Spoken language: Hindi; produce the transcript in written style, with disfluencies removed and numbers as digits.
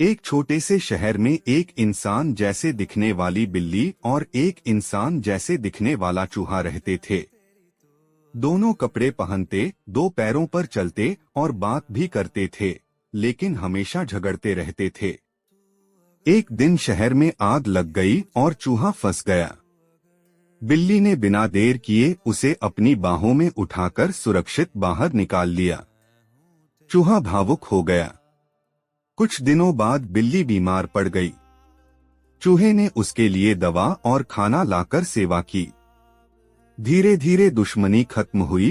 एक छोटे से शहर में एक इंसान जैसे दिखने वाली बिल्ली और एक इंसान जैसे दिखने वाला चूहा रहते थे। दोनों कपड़े पहनते, दो पैरों पर चलते और बात भी करते थे, लेकिन हमेशा झगड़ते रहते थे। एक दिन शहर में आग लग गई और चूहा फंस गया। बिल्ली ने बिना देर किए उसे अपनी बाहों में उठाकर सुरक्षित बाहर निकाल लिया। चूहा भावुक हो गया। कुछ दिनों बाद बिल्ली बीमार पड़ गई। चूहे ने उसके लिए दवा और खाना लाकर सेवा की। धीरे धीरे दुश्मनी खत्म हुई